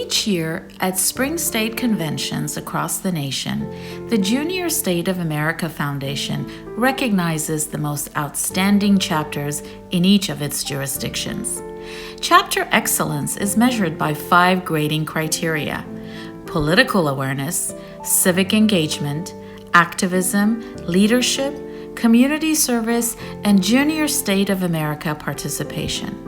Each year, at spring state conventions across the nation, the Junior State of America Foundation recognizes the most outstanding chapters in each of its jurisdictions. Chapter excellence is measured by 5 grading criteria: political awareness, civic engagement, activism, leadership, community service, and Junior State of America participation.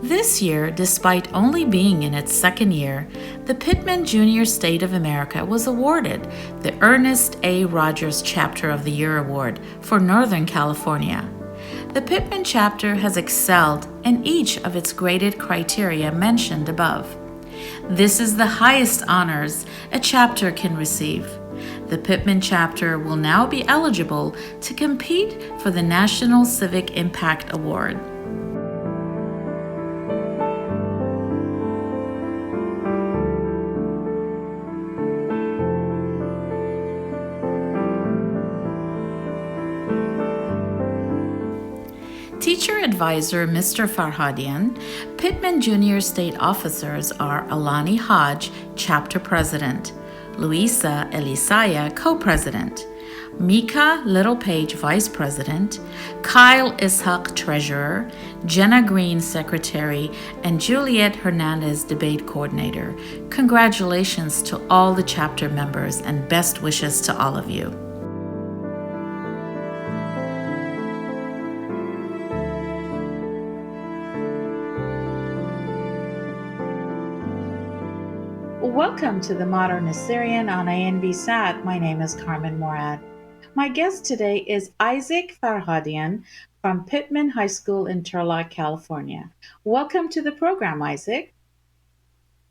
This year, despite only being in its second year, the Pittman Junior State of America was awarded the Ernest A. Rogers Chapter of the Year Award for Northern California. The Pittman chapter has excelled in each of its graded criteria mentioned above. This is the highest honors a chapter can receive. The Pittman chapter will now be eligible to compete for the National Civic Impact Award. Teacher Advisor Mr. Farhadian, Pittman Junior State officers are Alani Hodge, Chapter President, Luisa Elisaya, Co-President, Mika Littlepage, Vice President, Kyle Ishaq, Treasurer, Jenna Green, Secretary, and Juliet Hernandez, Debate Coordinator. Congratulations to all the chapter members and best wishes to all of you. Welcome to the Modern Assyrian on ANB-SAT. My name is Carmen Morad. My guest today is Isaac Farhadian from Pittman High School in Turlock, California. Welcome to the program, Isaac.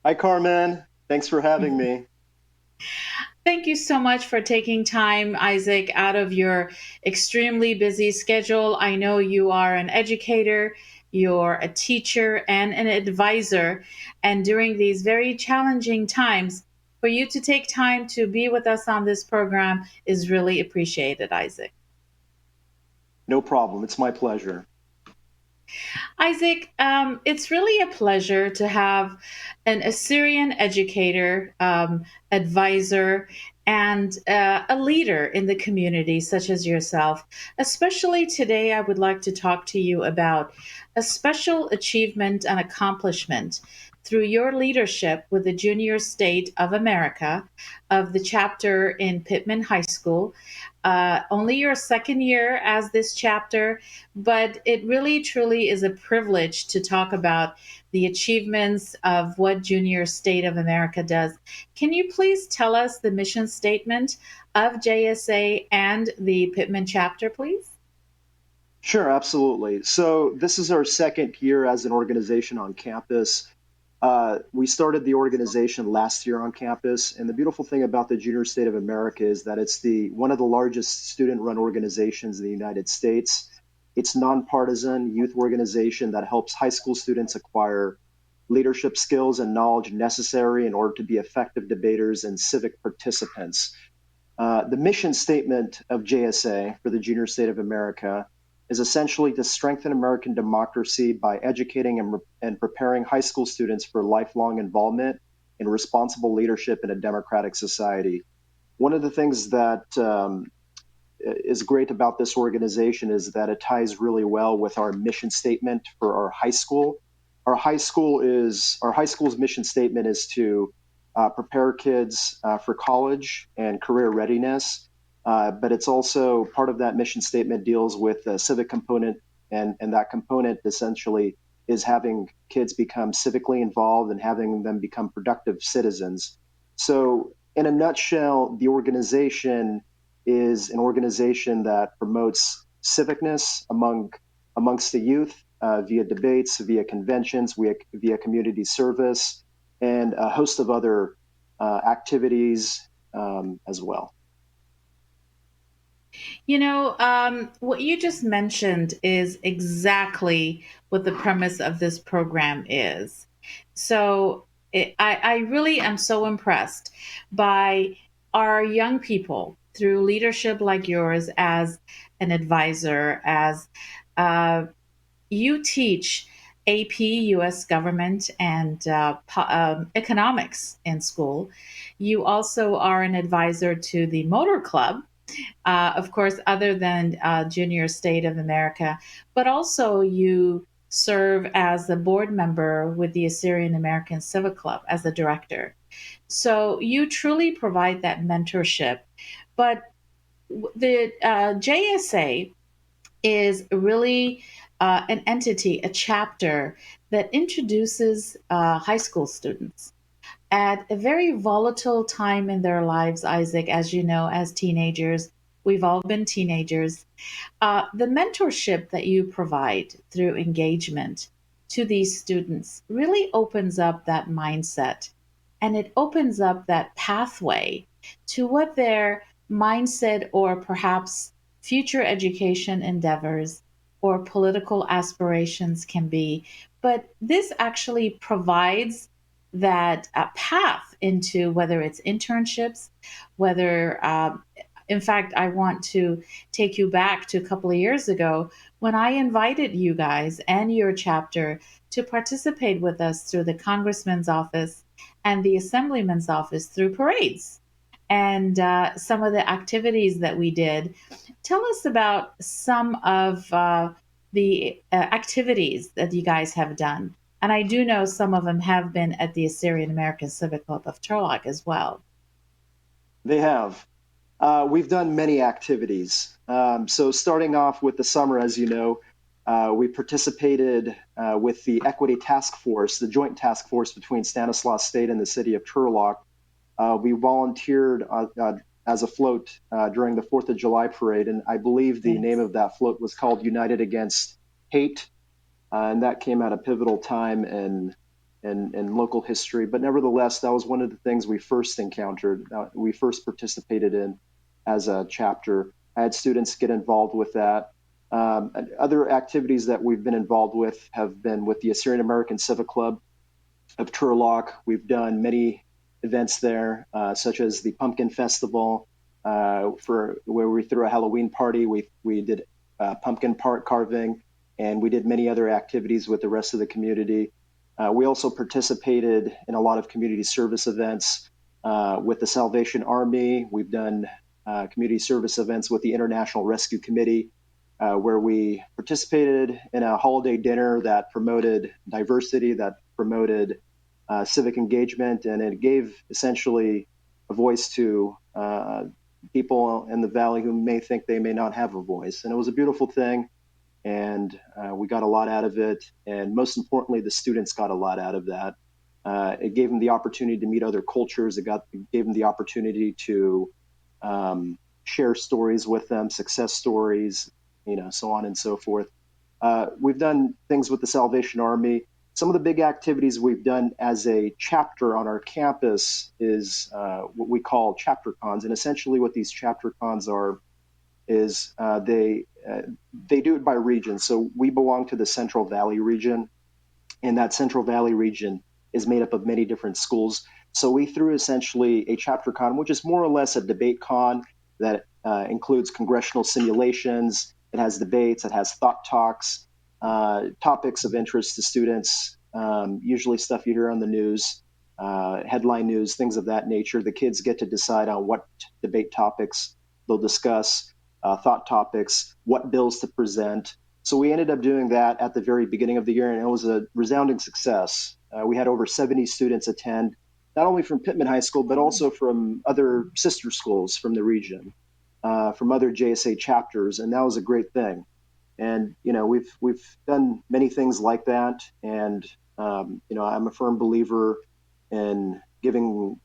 Hi, Carmen. Thanks for having me. Thank you so much for taking time, Isaac, out of your extremely busy schedule. I know you are an educator, you're a teacher, and an advisor. And during these very challenging times, for you to take time to be with us on this program is really appreciated, Isaac. No problem. It's my pleasure. Isaac, it's really a pleasure to have an Assyrian educator, advisor, and a leader in the community such as yourself. Especially today, I would like to talk to you about a special achievement and accomplishment through your leadership with the Junior State of America of the chapter in Pittman High School. Only your second year as this chapter, but it really truly is a privilege to talk about the achievements of what Junior State of America does. Can you please tell us the mission statement of JSA and the Pittman chapter, please? Sure, absolutely. So, this is our second year as an organization on campus. We started the organization last year on campus, and the beautiful thing about the Junior State of America is that it's the one of the largest student-run organizations in the United States. It's nonpartisan youth organization that helps high school students acquire leadership skills and knowledge necessary in order to be effective debaters and civic participants. The mission statement of JSA for the Junior State of America is essentially to strengthen American democracy by educating and preparing high school students for lifelong involvement in responsible leadership in a democratic society. One of the things that is great about this organization is that it ties really well with our mission statement for our high school. Our high school's mission statement is to prepare kids for college and career readiness. But it's also part of that mission statement deals with the civic component, and that component essentially is having kids become civically involved and having them become productive citizens. So, in a nutshell, the organization is an organization that promotes civicness amongst the youth via debates, via conventions, via community service, and a host of other activities as well. What you just mentioned is exactly what the premise of this program is. So I really am so impressed by our young people through leadership like yours as an advisor, as uh, you teach AP, U.S. government, and economics in school. You also are an advisor to the Motor Club, of course, other than Junior State of America, but also you serve as a board member with the Assyrian American Civic Club as a director. So you truly provide that mentorship. But the JSA is really an entity, a chapter that introduces high school students at a very volatile time in their lives, Isaac, as you know, as teenagers. We've all been teenagers. The mentorship that you provide through engagement to these students really opens up that mindset, and it opens up that pathway to what their mindset or perhaps future education endeavors or political aspirations can be. But this actually provides that path into whether it's internships, whether in fact, I want to take you back to a couple of years ago when I invited you guys and your chapter to participate with us through the congressman's office and the assemblyman's office through parades and some of the activities that we did. Tell us about some of the activities that you guys have done. And I do know some of them have been at the Assyrian American Civic Club of Turlock as well. They have. We've done many activities. So starting off with the summer, as you know, we participated with the Equity Task Force, the joint task force between Stanislaus State and the city of Turlock. We volunteered as a float during the 4th of July parade, and I believe the name of that float was called United Against Hate, and that came at a pivotal time in local history. But nevertheless, that was one of the things we first encountered, we first participated in as a chapter. I had students get involved with that. And other activities that we've been involved with have been with the Assyrian American Civic Club of Turlock. We've done many events there, such as the Pumpkin Festival, for where we threw a Halloween party. We did pumpkin part carving, and we did many other activities with the rest of the community. We also participated in a lot of community service events with the Salvation Army. We've done community service events with the International Rescue Committee, where we participated in a holiday dinner that promoted diversity, that promoted civic engagement, and it gave essentially a voice to people in the valley who may think they may not have a voice. And it was a beautiful thing, and we got a lot out of it. And most importantly, the students got a lot out of that. It gave them the opportunity to meet other cultures. It gave them the opportunity to share stories with them, success stories, so on and so forth. We've done things with the Salvation Army. Some of the big activities we've done as a chapter on our campus is what we call chapter cons. And essentially what these chapter cons are is they do it by region. So we belong to the Central Valley region, and that Central Valley region is made up of many different schools. So we threw essentially a chapter con, which is more or less a debate con that includes congressional simulations. It has debates, it has thought talks, topics of interest to students, usually stuff you hear on the news, headline news, things of that nature. The kids get to decide on what debate topics they'll discuss, thought topics, what bills to present. So we ended up doing that at the very beginning of the year, and it was a resounding success. We had over 70 students attend, not only from Pittman High School, but also from other sister schools from the region, from other JSA chapters, and that was a great thing. And we've done many things like that, and I'm a firm believer in giving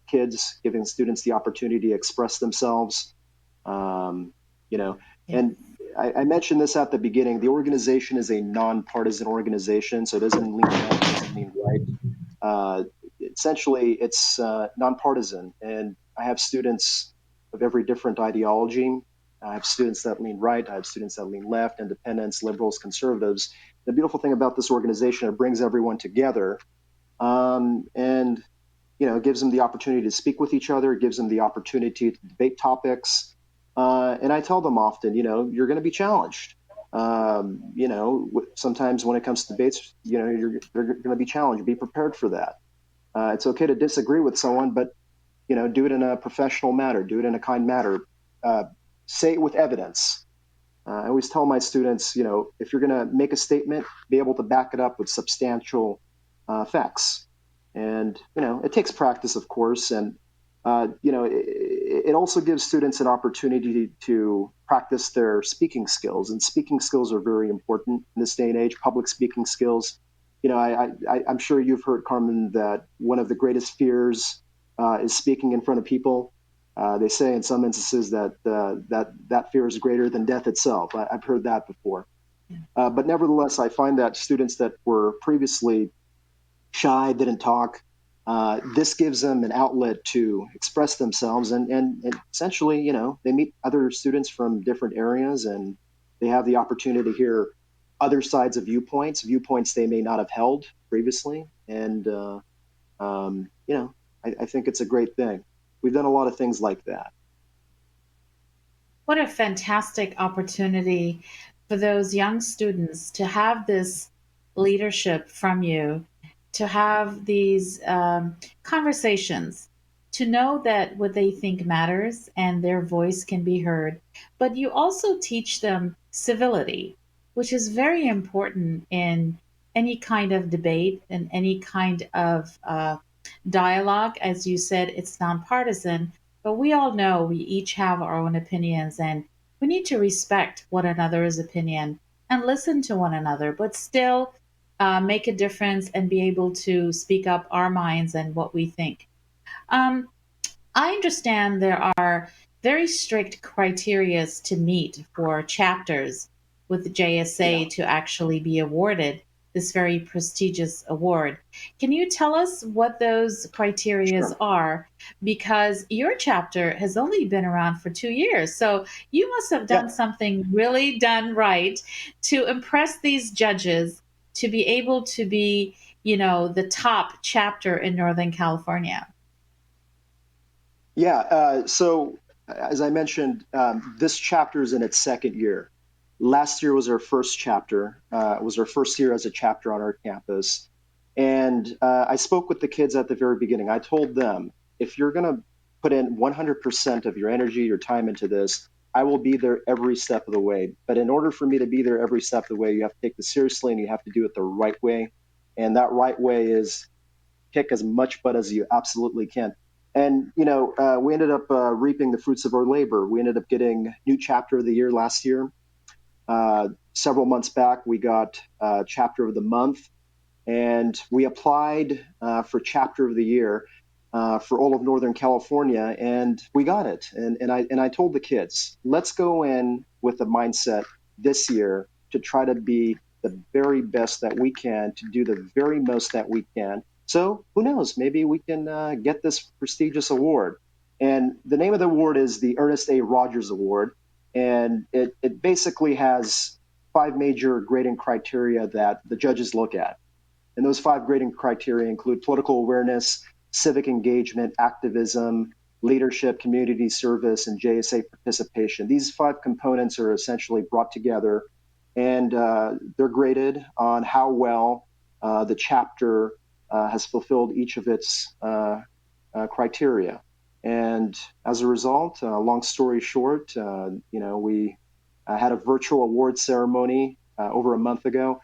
students the opportunity to express themselves. And I mentioned this at the beginning. The organization is a nonpartisan organization, so it doesn't lean left, it doesn't lean right. Essentially, it's nonpartisan, and I have students of every different ideology. I have students that lean right. I have students that lean left, independents, liberals, conservatives. The beautiful thing about this organization, it brings everyone together, and it gives them the opportunity to speak with each other. It gives them the opportunity to debate topics. And I tell them often, you're going to be challenged. Sometimes when it comes to debates, they're going to be challenged. Be prepared for that. It's okay to disagree with someone, but do it in a professional manner, do it in a kind manner, uh, say it with evidence. I always tell my students, if you're going to make a statement, be able to back it up with substantial facts. And it takes practice, of course, and it also gives students an opportunity to practice their speaking skills. And speaking skills are very important in this day and age. Public speaking skills. I'm sure you've heard, Carmen, that one of the greatest fears is speaking in front of people. They say in some instances that that fear is greater than death itself. I've heard that before. But nevertheless, I find that students that were previously shy, didn't talk, this gives them an outlet to express themselves, and essentially, they meet other students from different areas, and they have the opportunity to hear other sides of viewpoints they may not have held previously, and I think it's a great thing. We've done a lot of things like that. What a fantastic opportunity for those young students to have this leadership from you, to have these conversations, to know that what they think matters and their voice can be heard. But you also teach them civility, which is very important in any kind of debate and any kind of dialogue. As you said, it's nonpartisan, but we all know we each have our own opinions, and we need to respect one another's opinion and listen to one another, but still make a difference and be able to speak up our minds and what we think. Um, I understand there are very strict criterias to meet for chapters with the JSA Yeah, to actually be awarded this very prestigious award. Can you tell us what those criterias sure. are? Because your chapter has only been around for 2 years, so you must have done Yeah. something really done right to impress these judges to be able to be, the top chapter in Northern California. Yeah. So, as I mentioned, this chapter is in its second year. Last year was our first chapter. It was our first year as a chapter on our campus. And I spoke with the kids at the very beginning. I told them, if you're going to put in 100% of your energy, your time into this, I will be there every step of the way. But in order for me to be there every step of the way, you have to take this seriously and you have to do it the right way. And that right way is kick as much butt as you absolutely can. And we ended up reaping the fruits of our labor. We ended up getting new chapter of the year last year. Several months back, we got chapter of the month, and we applied for chapter of the year for all of Northern California, and we got it. And I told the kids, let's go in with the mindset this year to try to be the very best that we can, to do the very most that we can. So who knows? Maybe we can get this prestigious award. And the name of the award is the Ernest A. Rogers Award, and it basically has five major grading criteria that the judges look at. And those five grading criteria include political awareness, civic engagement, activism, leadership, community service, and JSA participation. These five components are essentially brought together, and they're graded on how well the chapter has fulfilled each of its criteria. And as a result, long story short, we had a virtual award ceremony over a month ago.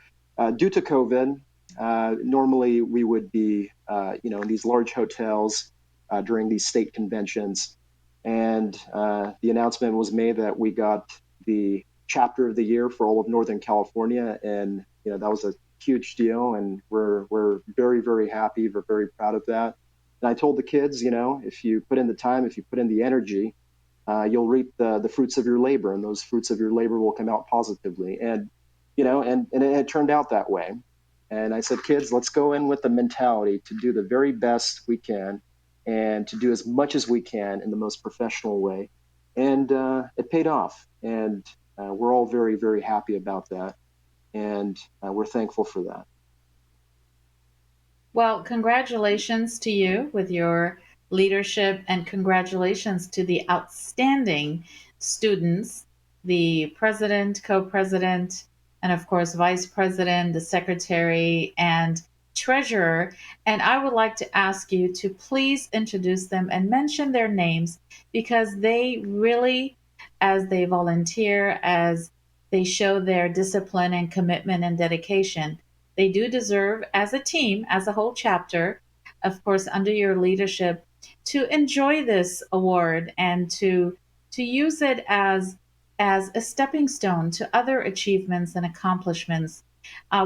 Due to COVID, normally we would be, in these large hotels during these state conventions, and the announcement was made that we got the chapter of the year for all of Northern California, and that was a huge deal, and we're very very happy. We're very proud of that. And I told the kids, if you put in the time, if you put in the energy, you'll reap the fruits of your labor, and those fruits of your labor will come out positively. And and it turned out that way. And I said, kids, let's go in with the mentality to do the very best we can, and to do as much as we can in the most professional way. And it paid off, and we're all very very happy about that, and we're thankful for that. Well, congratulations to you with your leadership, and congratulations to the outstanding students the president, co-president, and of course, vice president, the secretary, and treasurer. And I would like to ask you to please introduce them and mention their names because they really, as they volunteer, as they show their discipline and commitment and dedication, they do deserve, as a team, as a whole chapter, of course, under your leadership, to enjoy this award and to use it as a stepping stone to other achievements and accomplishments,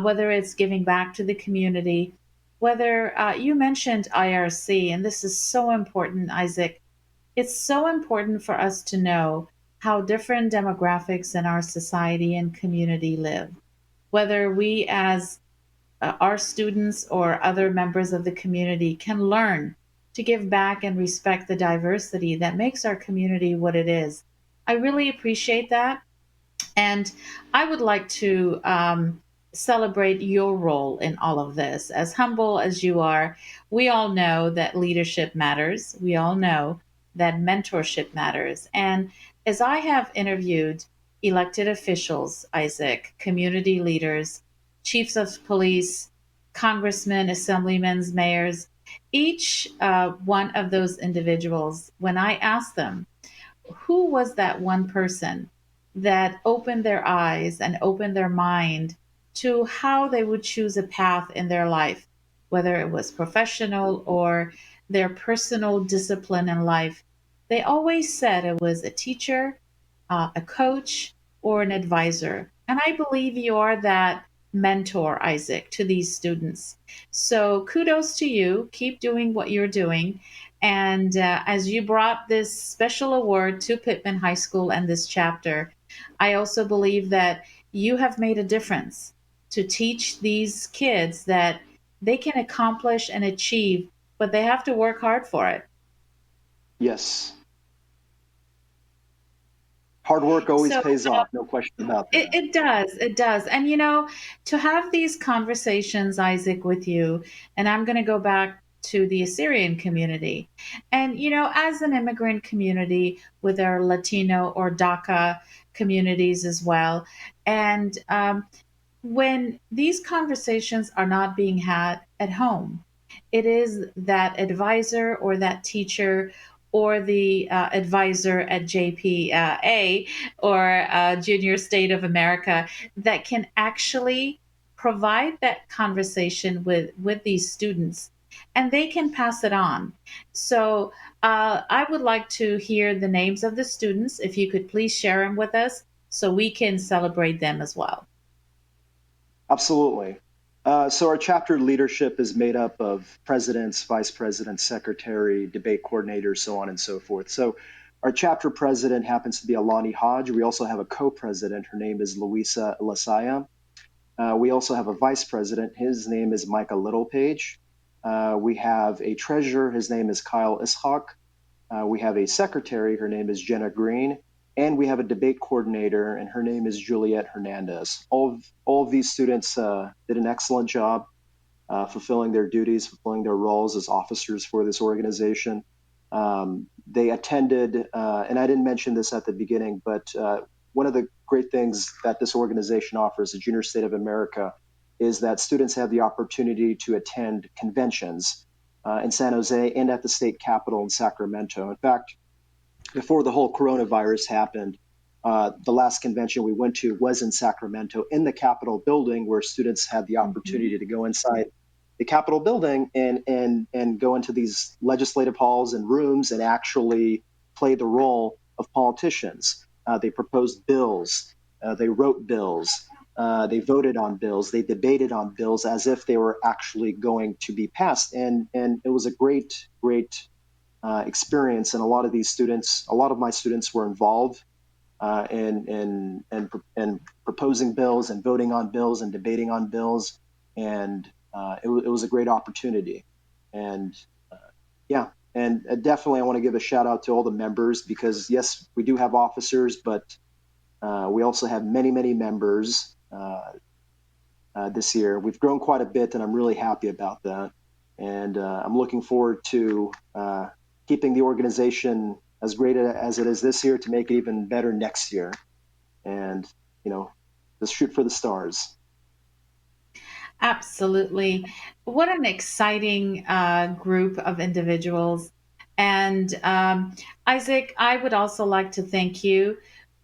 whether it's giving back to the community, whether you mentioned IRC, and this is so important, Isaac. It's so important for us to know how different demographics in our society and community live, whether we as our students or other members of the community can learn to give back and respect the diversity that makes our community what it is. I really appreciate that. And I would like to celebrate your role in all of this. As humble as you are, we all know that leadership matters. We all know that mentorship matters. And as I have interviewed elected officials, Isaac, community leaders, chiefs of police, congressmen, assemblymen, mayors, each one of those individuals, when I ask them, who was that one person that opened their eyes and opened their mind to how they would choose a path in their life, whether it was professional or their personal discipline in life? They always said it was a teacher, a coach, or an advisor. And I believe you are that mentor, Isaac, to these students. So kudos to you. Keep doing what you're doing. And as you brought this special award to Pittman High School and this chapter, I also believe that you have made a difference to teach these kids that they can accomplish and achieve, but they have to work hard for it. Yes. Hard work always So pays off, no question about that. it does. It does. And, to have these conversations, Isaac, with you, and I'm going to go back to the Assyrian community. And, as an immigrant community with our Latino or DACA communities as well. And when these conversations are not being had at home, it is that advisor or that teacher or the advisor at JPA or Junior State of America that can actually provide that conversation with these students, and they can pass it on. So I would like to hear the names of the students, if you could please share them with us so we can celebrate them as well. Absolutely. So our chapter leadership is made up of presidents, vice presidents, secretary, debate coordinators, so on and so forth. So our chapter president happens to be Alani Hodge. We also have a co-president. Her name is Louisa Lasaya. We also have a vice president. His name is Micah Littlepage. We have a treasurer. His name is Kyle Ishak. We have a secretary. Her name is Jenna Green. And we have a debate coordinator, and her name is Juliet Hernandez. All of these students did an excellent job fulfilling their duties, fulfilling their roles as officers for this organization. They attended, and I didn't mention this at the beginning, but one of the great things that this organization offers, the Junior State of America, is that students have the opportunity to attend conventions in San Jose and at the state capitol in Sacramento. In fact, before the whole coronavirus happened, the last convention we went to was in Sacramento in the Capitol building, where students had the opportunity to go inside the Capitol building and go into these legislative halls and rooms and actually play the role of politicians. They proposed bills, they wrote bills, they voted on bills, they debated on bills as if they were actually going to be passed, and it was a great experience. And a lot of these students, a lot of my students were involved in proposing bills and voting on bills and debating on bills, and it was a great opportunity. And yeah, and definitely I want to give a shout out to all the members, because yes, we do have officers, but we also have many members this year. We've grown quite a bit, and I'm really happy about that. And I'm looking forward to keeping the organization as great as it is this year, to make it even better next year. and, just shoot for the stars. Absolutely. What an exciting group of individuals. And Isaac, I would also like to thank you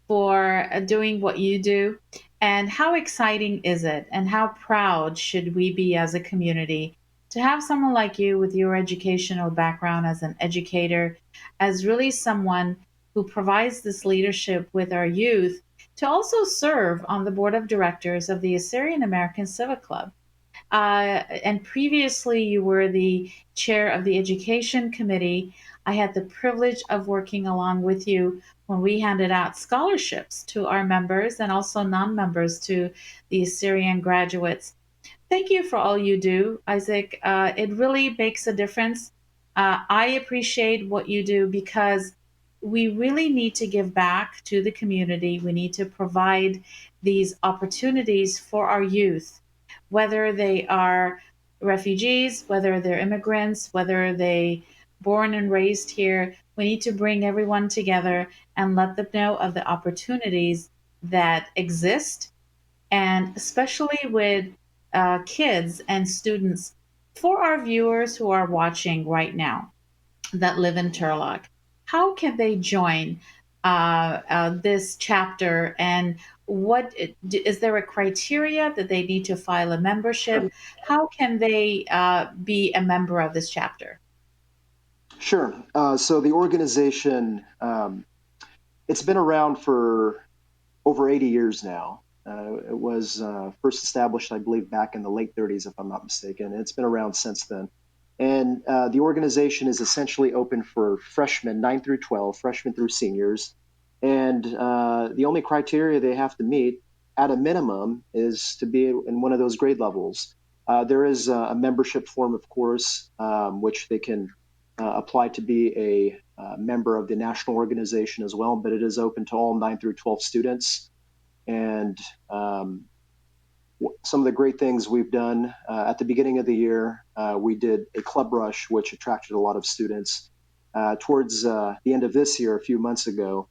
for doing what you do. And how exciting is it? And how proud should we be as a community to have someone like you with your educational background as an educator, as really someone who provides this leadership with our youth to also serve on the board of directors of the Assyrian American Civic Club. And previously, you were the chair of the education committee. I had the privilege of working along with you when we handed out scholarships to our members and also non members to the Assyrian graduates. Thank you for all you do, Isaac. It really makes a difference. I appreciate what you do because we really need to give back to the community. We need to provide these opportunities for our youth, whether they are refugees, whether they're immigrants, whether they born and raised here. We need to bring everyone together and let them know of the opportunities that exist, and especially with kids and students. For our viewers who are watching right now that live in Turlock, how can they join this chapter? And what is there a criteria that they need to file a membership? How can they be a member of this chapter? Sure. So the organization, it's been around for over 80 years now. It was first established, I believe, back in the late 30s, if I'm not mistaken. It's been around since then. And the organization is essentially open for freshmen, 9 through 12, freshmen through seniors. And the only criteria they have to meet at a minimum is to be in one of those grade levels. There is a membership form, of course, which they can apply to be a member of the national organization as well, but it is open to all 9 through 12 students. And some of the great things we've done at the beginning of the year, we did a club rush, which attracted a lot of students. Towards the end of this year, a few months ago,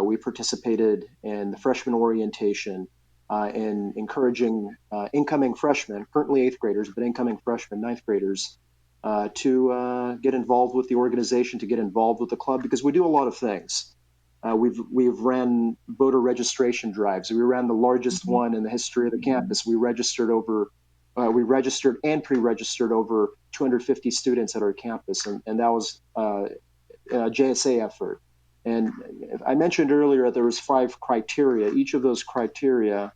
we participated in the freshman orientation in encouraging incoming freshmen, currently eighth graders, but incoming freshmen, ninth graders, to get involved with the organization, to get involved with the club, because we do a lot of things. We've ran voter registration drives. We ran the largest Mhm. one in the history of the campus. We registered and pre-registered over 250 students at our campus, and that was a JSA effort. And I mentioned earlier there was 5 criteria. Each of those criteria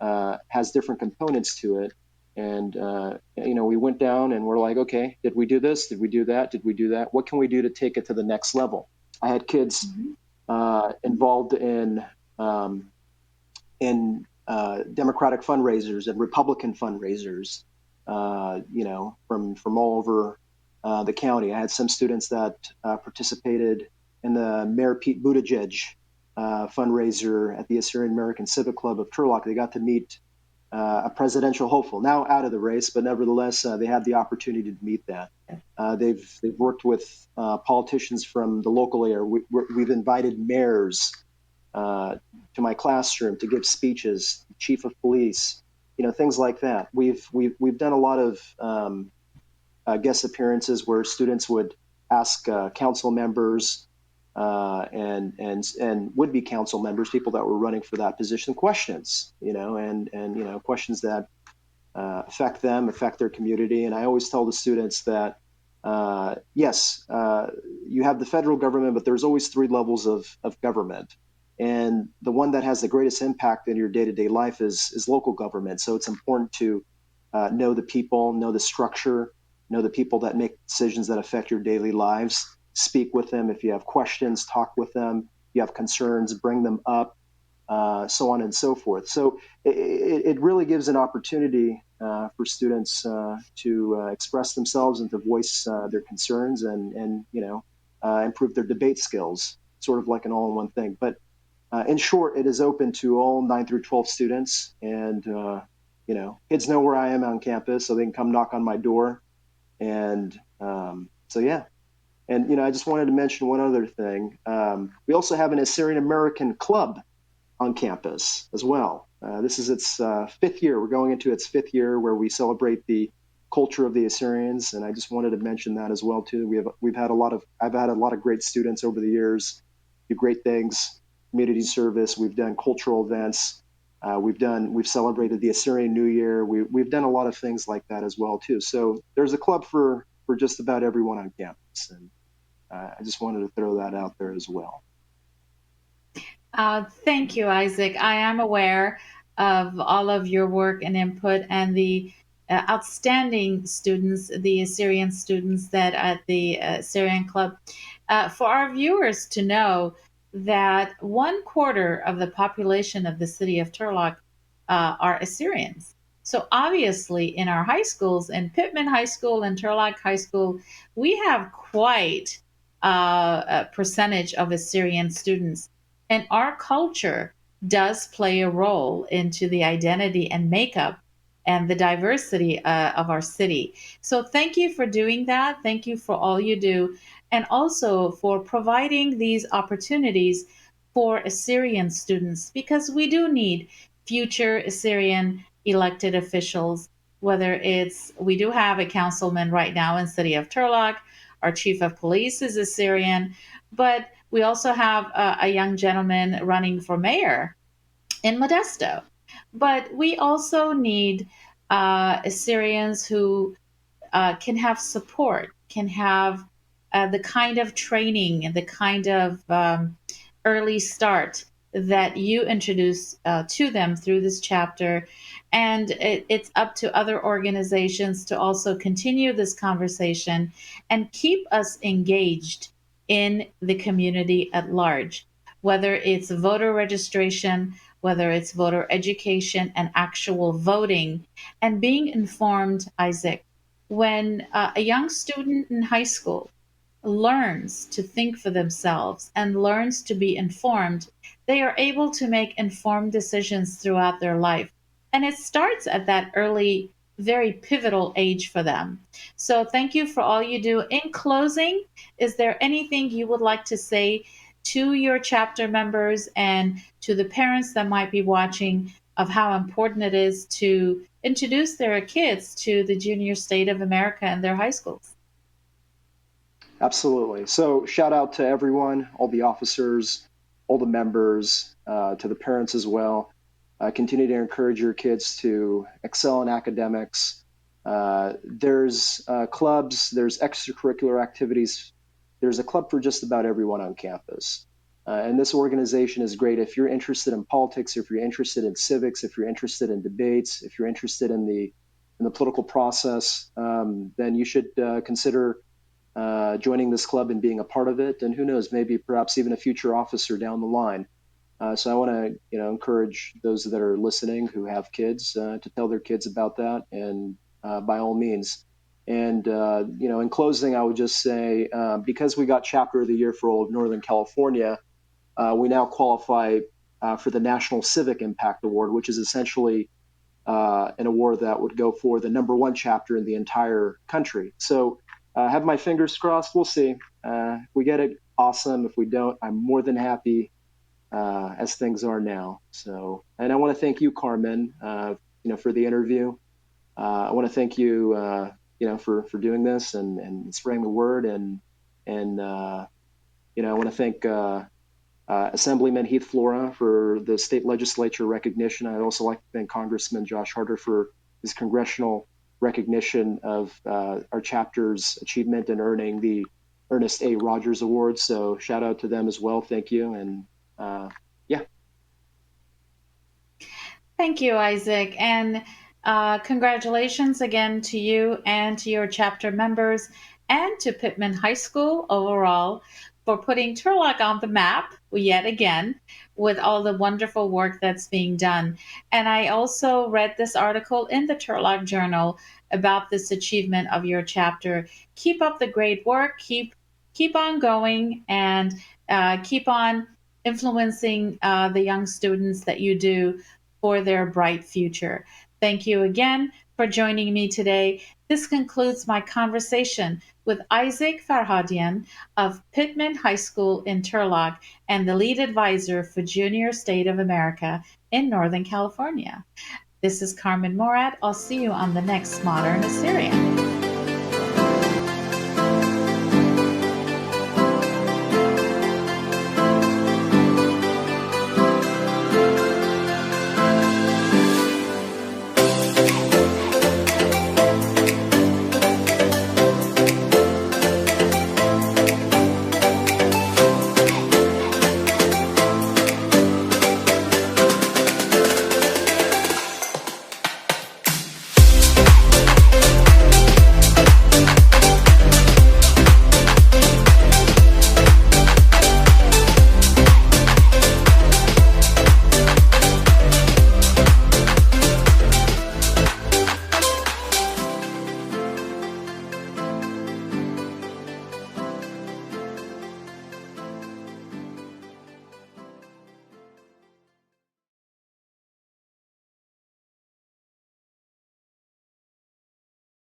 has different components to it. And we went down and we're like, okay, did we do this? Did we do that? Did we do that? What can we do to take it to the next level? I had kids Mhm. involved in Democratic fundraisers and Republican fundraisers, from all over the county. I had some students that participated in the Mayor Pete Buttigieg fundraiser at the Assyrian American Civic Club of Turlock. They got to meet a presidential hopeful, now out of the race, but nevertheless, they had the opportunity to meet that. They've worked with politicians from the local area. We've invited mayors to my classroom to give speeches, chief of police, things like that. We've done a lot of guest appearances where students would ask council members and would be council members, people that were running for that position, questions, and questions that affect them, affect their community. And I always tell the students that yes, you have the federal government, but there's always 3 levels of government. And the one that has the greatest impact in your day-to-day life is local government. So it's important to know the people, know the structure, know the people that make decisions that affect your daily lives. Speak with them. If you have questions, talk with them. If you have concerns, bring them up, so on and so forth. So it really gives an opportunity for students to express themselves and to voice their concerns and improve their debate skills, sort of like an all-in-one thing. But in short, it is open to all 9 through 12 students, and kids know where I am on campus, so they can come knock on my door. And so yeah. And I just wanted to mention one other thing. We also have an Assyrian American club on campus as well. This is its fifth year. We're going into its fifth year where we celebrate the culture of the Assyrians, and I just wanted to mention that as well too. We've had a lot of I've had a lot of great students over the years do great things, community service. We've done cultural events. We've celebrated the Assyrian New Year. We've done a lot of things like that as well too. So there's a club for just about everyone on campus, and I just wanted to throw that out there as well. Thank you, Isaac. I am aware of all of your work and input and the outstanding students, the Assyrian students that at the Assyrian Club. For our viewers to know that 1/4 of the population of the city of Turlock are Assyrians. So obviously, in our high schools, in Pittman High School and Turlock High School, we have quite a percentage of Assyrian students, and our culture does play a role into the identity and makeup and the diversity of our city. So thank you for doing that. Thank you for all you do. And also for providing these opportunities for Assyrian students, because we do need future Assyrian elected officials, whether it's, we do have a councilman right now in city of Turlock, our chief of police is Assyrian, but we also have a young gentleman running for mayor in Modesto. But we also need Assyrians who can have support, can have the kind of training and the kind of early start that you introduce to them through this chapter. And it's up to other organizations to also continue this conversation and keep us engaged in the community at large, whether it's voter registration, whether it's voter education and actual voting, and being informed, Isaac. When a young student in high school learns to think for themselves and learns to be informed, they are able to make informed decisions throughout their life. And it starts at that early, very pivotal age for them. So thank you for all you do. In closing, is there anything you would like to say to your chapter members and to the parents that might be watching of how important it is to introduce their kids to the junior state of America and their high schools? Absolutely. So shout out to everyone, all the officers, all the members, to the parents as well. Continue to encourage your kids to excel in academics. There's clubs, there's extracurricular activities. There's a club for just about everyone on campus. And this organization is great if you're interested in politics, if you're interested in civics, if you're interested in debates, if you're interested in the political process, then you should consider joining this club and being a part of it. And who knows, maybe perhaps even a future officer down the line. So I want to, encourage those that are listening who have kids to tell their kids about that, and by all means. And in closing, I would just say because we got Chapter of the Year for all of Northern California, we now qualify for the National Civic Impact Award, which is essentially an award that would go for the #1 chapter in the entire country. So have my fingers crossed. We'll see. If we get it, awesome. If we don't, I'm more than happy as things are now. So, and I want to thank you, Carmen, for the interview. I want to thank you, for doing this and spreading the word, and I want to thank Assemblyman Heath Flora for the state legislature recognition. I'd also like to thank Congressman Josh Harder for his congressional recognition of our chapter's achievement in earning the Ernest A. Rogers Award. So shout out to them as well. Thank you. And yeah. Thank you, Isaac. And congratulations again to you and to your chapter members and to Pittman High School overall for putting Turlock on the map yet again with all the wonderful work that's being done. And I also read this article in the Turlock Journal about this achievement of your chapter. Keep up the great work. Keep on going, and keep on influencing the young students that you do for their bright future. Thank you again for joining me today. This concludes my conversation with with Isaac Farhadian of Pittman High School in Turlock and the lead advisor for Junior State of America in Northern California. This is Carmen Morad. I'll see you on the next Modern Assyrian.